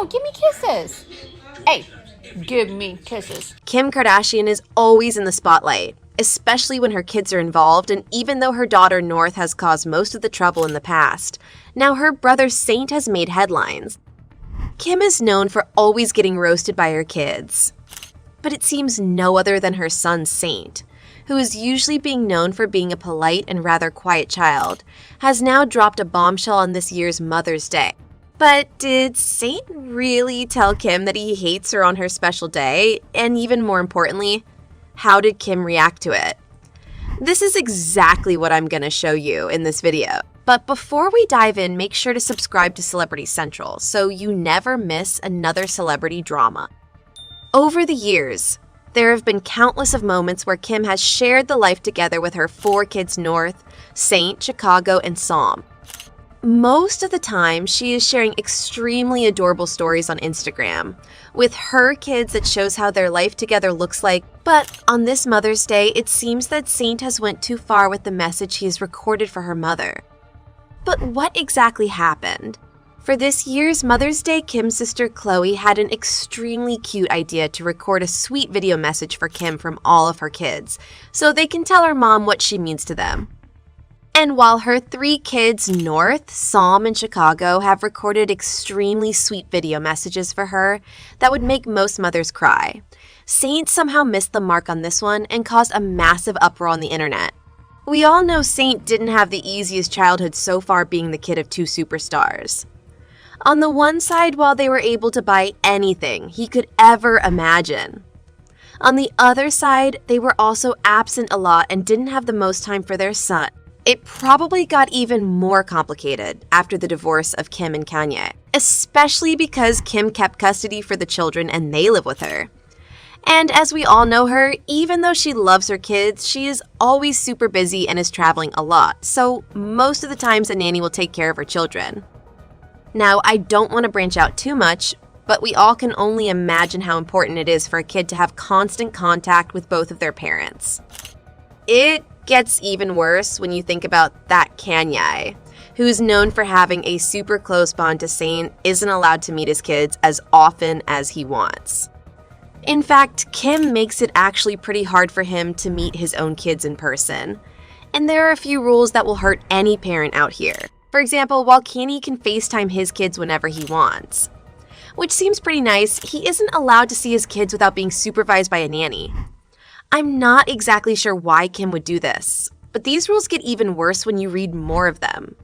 No, give me kisses. Hey, give me kisses. Kim Kardashian is always in the spotlight, especially when her kids are involved, and even though her daughter North has caused most of the trouble in the past, now her brother Saint has made headlines. Kim is known for always getting roasted by her kids. But it seems no other than her son Saint, who is usually being known for being a polite and rather quiet child, has now dropped a bombshell on this year's Mother's Day. But did Saint really tell Kim that he hates her on her special day? And even more importantly, how did Kim react to it? This is exactly what I'm going to show you in this video. But before we dive in, make sure to subscribe to Celebrity Central so you never miss another celebrity drama. Over the years, there have been countless of moments where Kim has shared the life together with her 4 kids North, Saint, Chicago, and Psalm. Most of the time, she is sharing extremely adorable stories on Instagram with her kids that shows how their life together looks like. But on this Mother's Day, it seems that Saint has went too far with the message he has recorded for her mother. But what exactly happened? For this year's Mother's Day, Kim's sister Chloe had an extremely cute idea to record a sweet video message for Kim from all of her kids, so they can tell her mom what she means to them. And while her 3 kids, North, Psalm, and Chicago, have recorded extremely sweet video messages for her that would make most mothers cry, Saint somehow missed the mark on this one and caused a massive uproar on the internet. We all know Saint didn't have the easiest childhood so far, being the kid of 2 superstars. On the one side, while they were able to buy anything he could ever imagine. On the other side, they were also absent a lot and didn't have the most time for their son. It probably got even more complicated after the divorce of Kim and Kanye, especially because Kim kept custody for the children and they live with her. And as we all know her, even though she loves her kids, she is always super busy and is traveling a lot, so most of the times a nanny will take care of her children. Now, I don't want to branch out too much, but we all can only imagine how important it is for a kid to have constant contact with both of their parents. It gets even worse when you think about that Kanye, who is known for having a super close bond to Saint, isn't allowed to meet his kids as often as he wants. In fact, Kim makes it actually pretty hard for him to meet his own kids in person. And there are a few rules that will hurt any parent out here. For example, while Kanye can FaceTime his kids whenever he wants, which seems pretty nice, he isn't allowed to see his kids without being supervised by a nanny. I'm not exactly sure why Kim would do this, but these rules get even worse when you read more of them.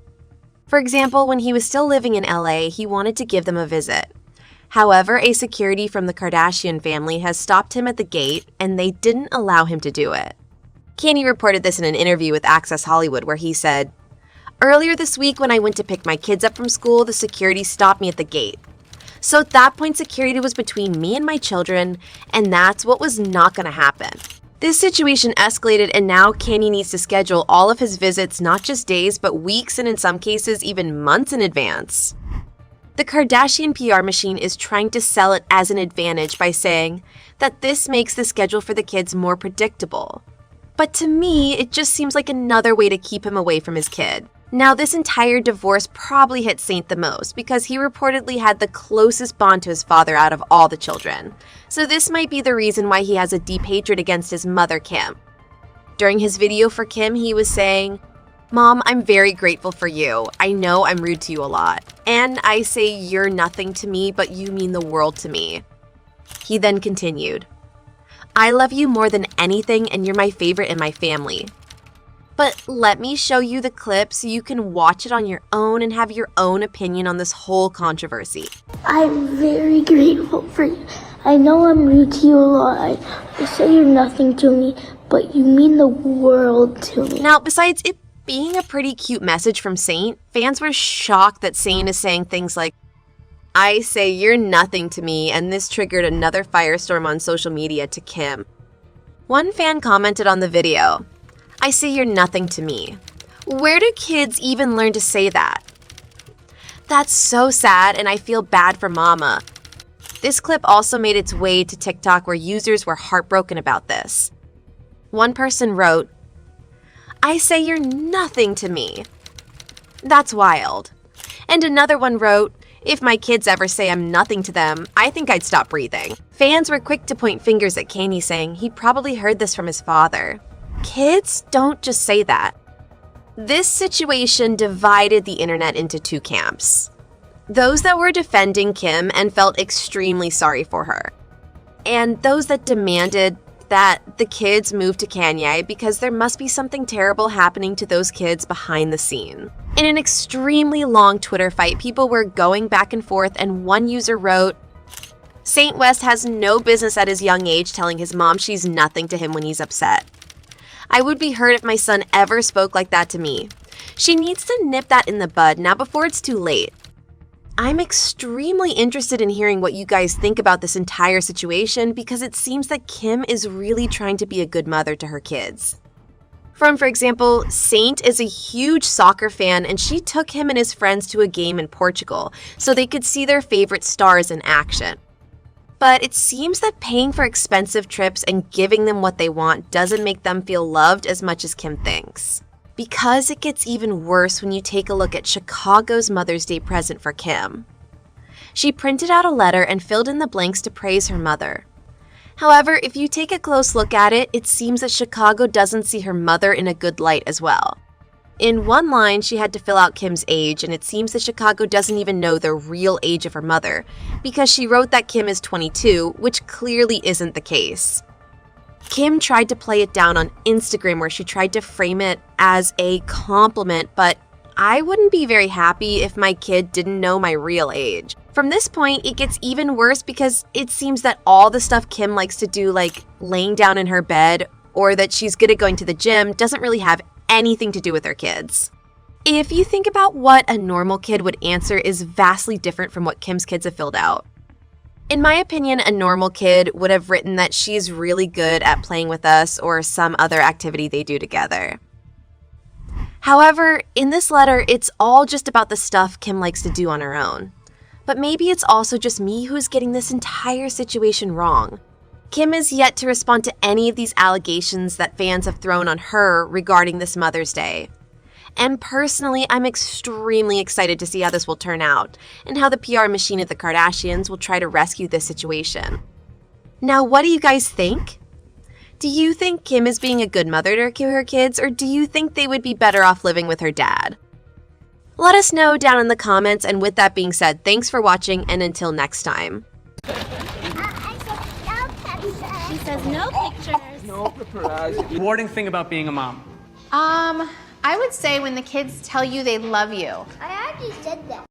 For example, when he was still living in LA, he wanted to give them a visit. However, a security from the Kardashian family has stopped him at the gate, and they didn't allow him to do it. Kanye reported this in an interview with Access Hollywood, where he said, "Earlier this week when I went to pick my kids up from school, the security stopped me at the gate. So at that point, security was between me and my children, and that's what was not going to happen." This situation escalated, and now Kanye needs to schedule all of his visits not just days, but weeks, and in some cases even months in advance. The Kardashian PR machine is trying to sell it as an advantage by saying that this makes the schedule for the kids more predictable. But to me, it just seems like another way to keep him away from his kid. Now, this entire divorce probably hit Saint the most because he reportedly had the closest bond to his father out of all the children. So this might be the reason why he has a deep hatred against his mother, Kim. During his video for Kim, he was saying, "Mom, I'm very grateful for you. I know I'm rude to you a lot. And I say you're nothing to me, but you mean the world to me." He then continued, "I love you more than anything, and you're my favorite in my family. But let me show you the clip so you can watch it on your own and have your own opinion on this whole controversy." "I'm very grateful for you. I know I'm rude to you a lot. I say you're nothing to me, but you mean the world to me." Now, besides it being a pretty cute message from Saint, fans were shocked that Saint is saying things like, "I say you're nothing to me," and this triggered another firestorm on social media to Kim. One fan commented on the video, "I say you're nothing to me. Where do kids even learn to say that? That's so sad, and I feel bad for mama." This clip also made its way to TikTok, where users were heartbroken about this. One person wrote, "I say you're nothing to me. That's wild." And another one wrote, If my kids ever say I'm nothing to them, I think I'd stop breathing. Fans were quick to point fingers at Kanye, saying he probably heard this from his father. Kids don't just say that. This situation divided the internet into two camps. Those that were defending Kim and felt extremely sorry for her, and those that demanded that the kids move to Kanye because there must be something terrible happening to those kids behind the scene. In an extremely long Twitter fight, people were going back and forth, and one user wrote, "Saint West has no business at his young age telling his mom she's nothing to him when he's upset. I would be hurt if my son ever spoke like that to me. She needs to nip that in the bud now before it's too late." I'm extremely interested in hearing what you guys think about this entire situation because it seems that Kim is really trying to be a good mother to her kids. For example, Saint is a huge soccer fan and she took him and his friends to a game in Portugal so they could see their favorite stars in action. But it seems that paying for expensive trips and giving them what they want doesn't make them feel loved as much as Kim thinks. Because it gets even worse when you take a look at Chicago's Mother's Day present for Kim. She printed out a letter and filled in the blanks to praise her mother. However, if you take a close look at it, it seems that Chicago doesn't see her mother in a good light as well. In one line, she had to fill out Kim's age, and it seems that Chicago doesn't even know the real age of her mother, because she wrote that Kim is 22, which clearly isn't the case. Kim tried to play it down on Instagram where she tried to frame it as a compliment, but I wouldn't be very happy if my kid didn't know my real age. From this point, it gets even worse because it seems that all the stuff Kim likes to do, like laying down in her bed or that she's good at going to the gym, doesn't really have anything to do with her kids. If you think about what a normal kid would answer is vastly different from what Kim's kids have filled out. In my opinion, a normal kid would have written that she's really good at playing with us or some other activity they do together. However, in this letter, it's all just about the stuff Kim likes to do on her own. But maybe it's also just me who's getting this entire situation wrong. Kim is yet to respond to any of these allegations that fans have thrown on her regarding this Mother's Day. And personally, I'm extremely excited to see how this will turn out and how the PR machine of the Kardashians will try to rescue this situation. Now, what do you guys think? Do you think Kim is being a good mother to her kids, or do you think they would be better off living with her dad? Let us know down in the comments, and with that being said, thanks for watching, and until next time. She says no pictures. No paparazzi. Rewarding thing about being a mom. I would say when the kids tell you they love you. I already said that.